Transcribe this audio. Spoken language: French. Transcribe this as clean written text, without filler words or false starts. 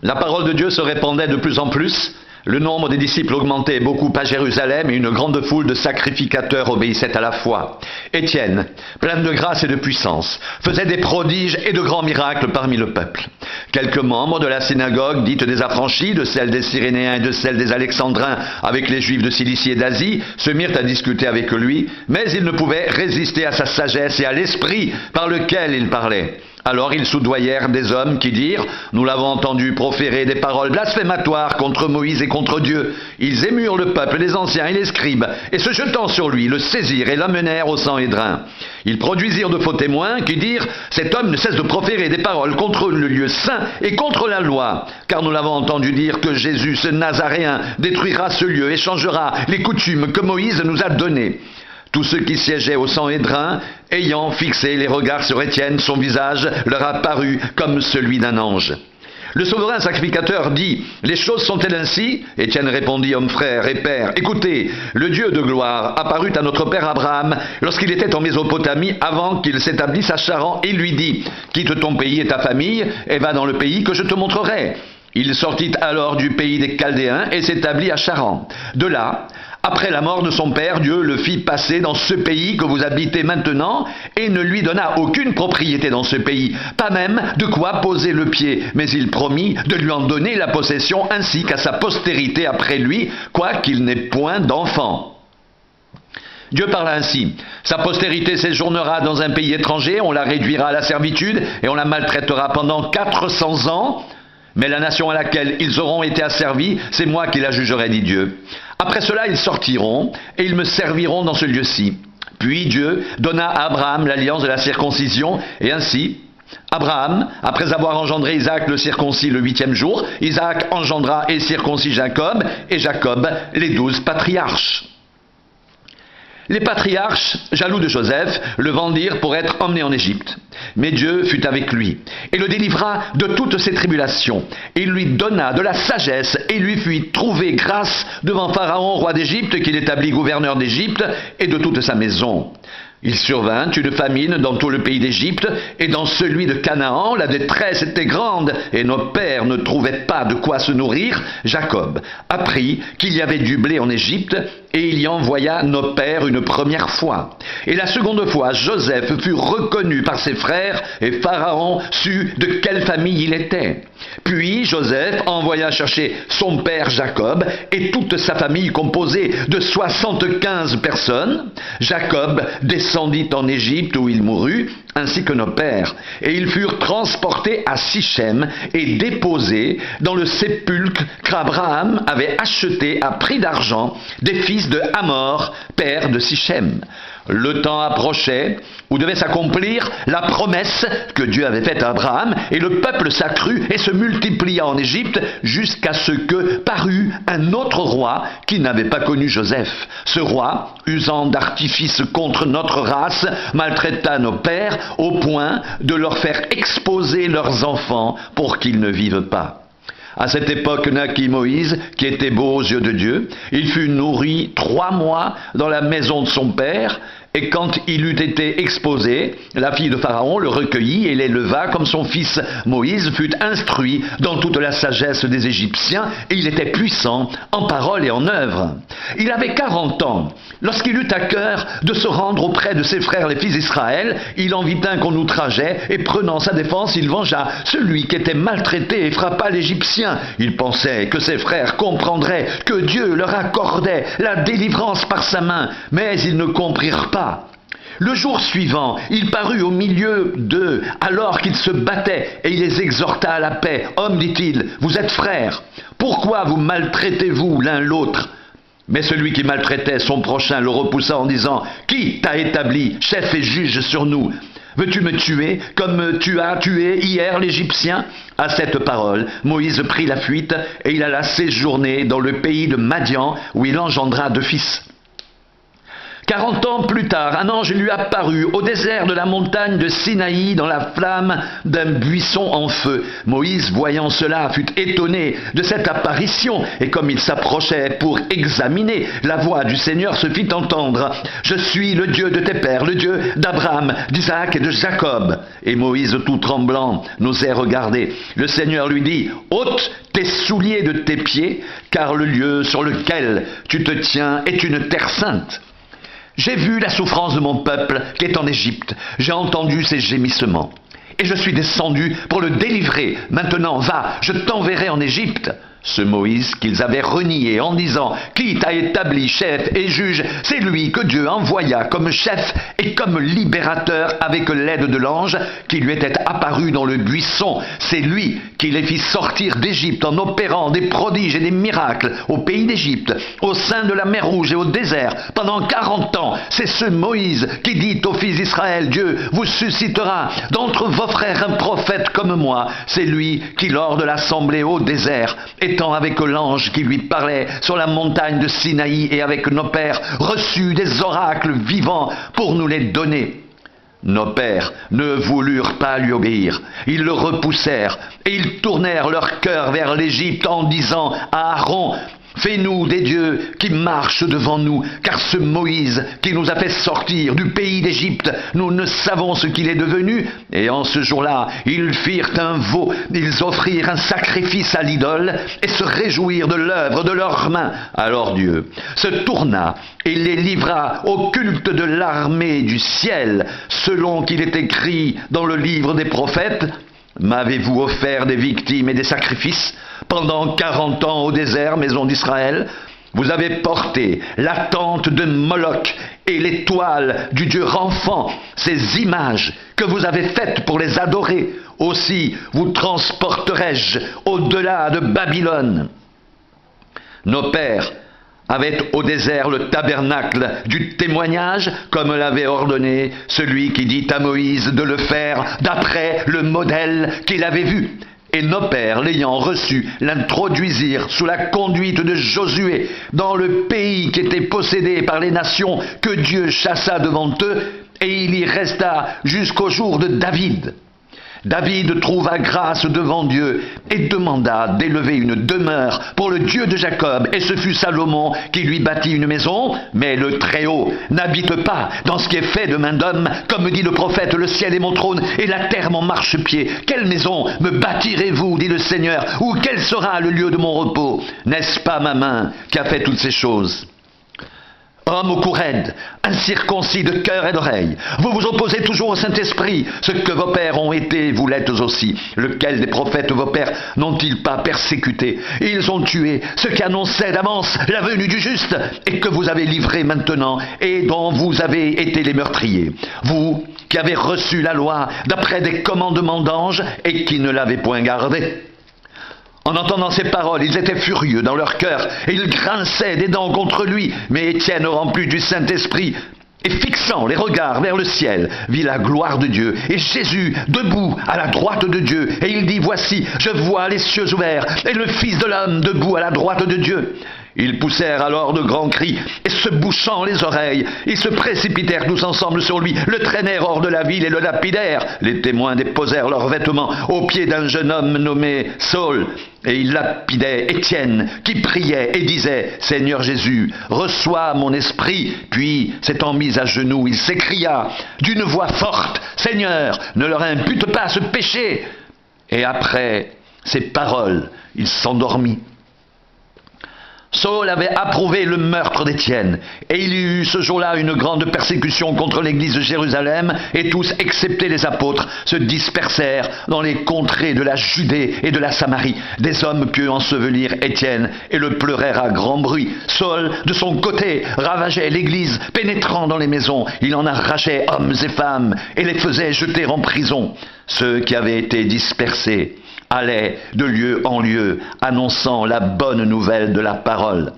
La parole de Dieu se répandait de plus en plus. Le nombre des disciples augmentait beaucoup à Jérusalem et une grande foule de sacrificateurs obéissait à la foi. Étienne, plein de grâce et de puissance, faisait des prodiges et de grands miracles parmi le peuple. Quelques membres de la synagogue, dite des affranchis, de celle des Cyrénéens et de celle des Alexandrins, avec les Juifs de Cilicie et d'Asie, se mirent à discuter avec lui, mais ils ne pouvaient résister à sa sagesse et à l'esprit par lequel il parlait. Alors ils soudoyèrent des hommes qui dirent « Nous l'avons entendu proférer des paroles blasphématoires contre Moïse et contre Dieu. » Ils émurent le peuple, les anciens et les scribes, et se jetant sur lui, le saisirent et l'amenèrent au Sanhédrin. Ils produisirent de faux témoins qui dirent « Cet homme ne cesse de proférer des paroles contre le lieu saint et contre la loi, car nous l'avons entendu dire que Jésus, ce Nazaréen, détruira ce lieu et changera les coutumes que Moïse nous a données. » Tous ceux qui siégeaient au Sanhédrin, ayant fixé les regards sur Étienne, son visage leur apparut comme celui d'un ange. Le souverain sacrificateur dit « Les choses sont-elles ainsi ?» Étienne répondit « Homme frère et père, écoutez, le Dieu de gloire apparut à notre père Abraham lorsqu'il était en Mésopotamie avant qu'il s'établisse à Charan et lui dit « Quitte ton pays et ta famille et va dans le pays que je te montrerai. » Il sortit alors du pays des Chaldéens et s'établit à Charan. De là, après la mort de son père, Dieu le fit passer dans ce pays que vous habitez maintenant et ne lui donna aucune propriété dans ce pays, pas même de quoi poser le pied, mais il promit de lui en donner la possession ainsi qu'à sa postérité après lui, quoiqu'il n'ait point d'enfant. Dieu parla ainsi, sa postérité séjournera dans un pays étranger, on la réduira à la servitude et on la maltraitera pendant 400 ans, mais la nation à laquelle ils auront été asservis, c'est moi qui la jugerai, dit Dieu. Après cela, ils sortiront et ils me serviront dans ce lieu-ci. Puis Dieu donna à Abraham l'alliance de la circoncision, et ainsi, Abraham, après avoir engendré Isaac le circoncis le 8e jour, Isaac engendra et circoncis Jacob, et Jacob les 12 patriarches. Les patriarches, jaloux de Joseph, le vendirent pour être emmené en Égypte. Mais Dieu fut avec lui, et le délivra de toutes ses tribulations. Il lui donna de la sagesse, et lui fit trouver grâce devant Pharaon, roi d'Égypte, qu'il établit gouverneur d'Égypte, et de toute sa maison. Il survint une famine dans tout le pays d'Égypte, et dans celui de Canaan, la détresse était grande, et nos pères ne trouvaient pas de quoi se nourrir. Jacob apprit qu'il y avait du blé en Égypte, et il y envoya nos pères une première fois. Et la seconde fois, Joseph fut reconnu par ses frères, et Pharaon sut de quelle famille il était. Puis Joseph envoya chercher son père Jacob et toute sa famille composée de 75 personnes. Jacob descendit en Égypte où il mourut, ainsi que nos pères. Et ils furent transportés à Sichem et déposés dans le sépulcre qu'Abraham avait acheté à prix d'argent des fils de Hamor, père de Sichem. Le temps approchait où devait s'accomplir la promesse que Dieu avait faite à Abraham, et le peuple s'accrut et se multiplia en Égypte jusqu'à ce que parut un autre roi qui n'avait pas connu Joseph. Ce roi, usant d'artifices contre notre race, maltraita nos pères au point de leur faire exposer leurs enfants pour qu'ils ne vivent pas. À cette époque naquit Moïse, qui était beau aux yeux de Dieu. Il fut nourri 3 mois dans la maison de son père, et quand il eut été exposé, la fille de Pharaon le recueillit et l'éleva comme son fils Moïse fut instruit dans toute la sagesse des Égyptiens, et il était puissant en parole et en œuvre. Il avait 40 ans. Lorsqu'il eut à cœur de se rendre auprès de ses frères les fils d'Israël, il en vit un qu'on outrageait, et prenant sa défense, il vengea celui qui était maltraité et frappa l'Égyptien. Il pensait que ses frères comprendraient que Dieu leur accordait la délivrance par sa main, mais ils ne comprirent pas. Le jour suivant, il parut au milieu d'eux, alors qu'ils se battaient, et il les exhorta à la paix. « Hommes, dit-il, vous êtes frères, pourquoi vous maltraitez-vous l'un l'autre ?» Mais celui qui maltraitait son prochain le repoussa en disant « Qui t'a établi, chef et juge sur nous ? Veux-tu me tuer comme tu as tué hier l'Égyptien ?» À cette parole, Moïse prit la fuite, et il alla séjourner dans le pays de Madian, où il engendra 2 fils. 40 ans plus tard, un ange lui apparut au désert de la montagne de Sinaï dans la flamme d'un buisson en feu. Moïse, voyant cela, fut étonné de cette apparition, et comme il s'approchait pour examiner, la voix du Seigneur se fit entendre. « Je suis le Dieu de tes pères, le Dieu d'Abraham, d'Isaac et de Jacob. » Et Moïse, tout tremblant, n'osait regarder. Le Seigneur lui dit, « Ôte tes souliers de tes pieds, car le lieu sur lequel tu te tiens est une terre sainte. » J'ai vu la souffrance de mon peuple qui est en Égypte. J'ai entendu ses gémissements. Et je suis descendu pour le délivrer. Maintenant, va, je t'enverrai en Égypte. Ce Moïse qu'ils avaient renié en disant « Qui t'a établi chef et juge ?» C'est lui que Dieu envoya comme chef et comme libérateur avec l'aide de l'ange qui lui était apparu dans le buisson. C'est lui qui les fit sortir d'Égypte en opérant des prodiges et des miracles au pays d'Égypte, au sein de la mer Rouge et au désert, pendant 40 ans. C'est ce Moïse qui dit aux fils d'Israël « Dieu vous suscitera d'entre vos frères un prophète comme moi. » C'est lui qui, lors de l'assemblée au désert, étant avec l'ange qui lui parlait sur la montagne de Sinaï et avec nos pères, reçut des oracles vivants pour nous les donner. Nos pères ne voulurent pas lui obéir. Ils le repoussèrent et ils tournèrent leur cœur vers l'Égypte en disant à Aaron « Fais-nous des dieux qui marchent devant nous, car ce Moïse qui nous a fait sortir du pays d'Égypte, nous ne savons ce qu'il est devenu. » Et en ce jour-là, ils firent un veau, ils offrirent un sacrifice à l'idole et se réjouirent de l'œuvre de leurs mains. Alors Dieu se tourna et les livra au culte de l'armée du ciel, selon qu'il est écrit dans le livre des prophètes. M'avez-vous offert des victimes et des sacrifices pendant 40 ans au désert, maison d'Israël? Vous avez porté la tente de Moloch et l'étoile du dieu Renfant, ces images que vous avez faites pour les adorer. Aussi vous transporterai-je au-delà de Babylone. Nos pères avait au désert le tabernacle du témoignage, comme l'avait ordonné celui qui dit à Moïse de le faire d'après le modèle qu'il avait vu. Et nos pères, l'ayant reçu, l'introduisirent sous la conduite de Josué dans le pays qui était possédé par les nations que Dieu chassa devant eux, et il y resta jusqu'au jour de David. David trouva grâce devant Dieu et demanda d'élever une demeure pour le Dieu de Jacob. Et ce fut Salomon qui lui bâtit une maison. Mais le Très-Haut n'habite pas dans ce qui est fait de main d'homme. Comme dit le prophète, le ciel est mon trône et la terre mon marchepied. Quelle maison me bâtirez-vous, dit le Seigneur, ou quel sera le lieu de mon repos? N'est-ce pas ma main qui a fait toutes ces choses? Homme au cou raide, incirconcis de cœur et d'oreille, vous vous opposez toujours au Saint-Esprit. Ce que vos pères ont été, vous l'êtes aussi. Lequel des prophètes vos pères n'ont-ils pas persécuté? Ils ont tué ceux qui annonçaient d'avance la venue du juste et que vous avez livré maintenant et dont vous avez été les meurtriers. Vous qui avez reçu la loi d'après des commandements d'anges et qui ne l'avez point gardée. En entendant ces paroles, ils étaient furieux dans leur cœur et ils grinçaient des dents contre lui. Mais Étienne, rempli du Saint-Esprit, et fixant les regards vers le ciel, vit la gloire de Dieu et Jésus debout à la droite de Dieu. Et il dit, voici, je vois les cieux ouverts et le Fils de l'homme debout à la droite de Dieu. Ils poussèrent alors de grands cris, et se bouchant les oreilles, ils se précipitèrent tous ensemble sur lui, le traînèrent hors de la ville et le lapidèrent. Les témoins déposèrent leurs vêtements aux pieds d'un jeune homme nommé Saul, et ils lapidaient Étienne, qui priait et disait, « Seigneur Jésus, reçois mon esprit. » Puis, s'étant mis à genoux, il s'écria d'une voix forte, « Seigneur, ne leur impute pas ce péché. » Et après ces paroles, il s'endormit. Saul avait approuvé le meurtre d'Étienne, et il y eut ce jour-là une grande persécution contre l'église de Jérusalem, et tous, excepté les apôtres, se dispersèrent dans les contrées de la Judée et de la Samarie. Des hommes pieux ensevelirent Étienne et le pleurèrent à grand bruit. Saul, de son côté, ravageait l'église, pénétrant dans les maisons. Il en arrachait hommes et femmes, et les faisait jeter en prison. Ceux qui avaient été dispersés allaient de lieu en lieu, annonçant la bonne nouvelle de la parole.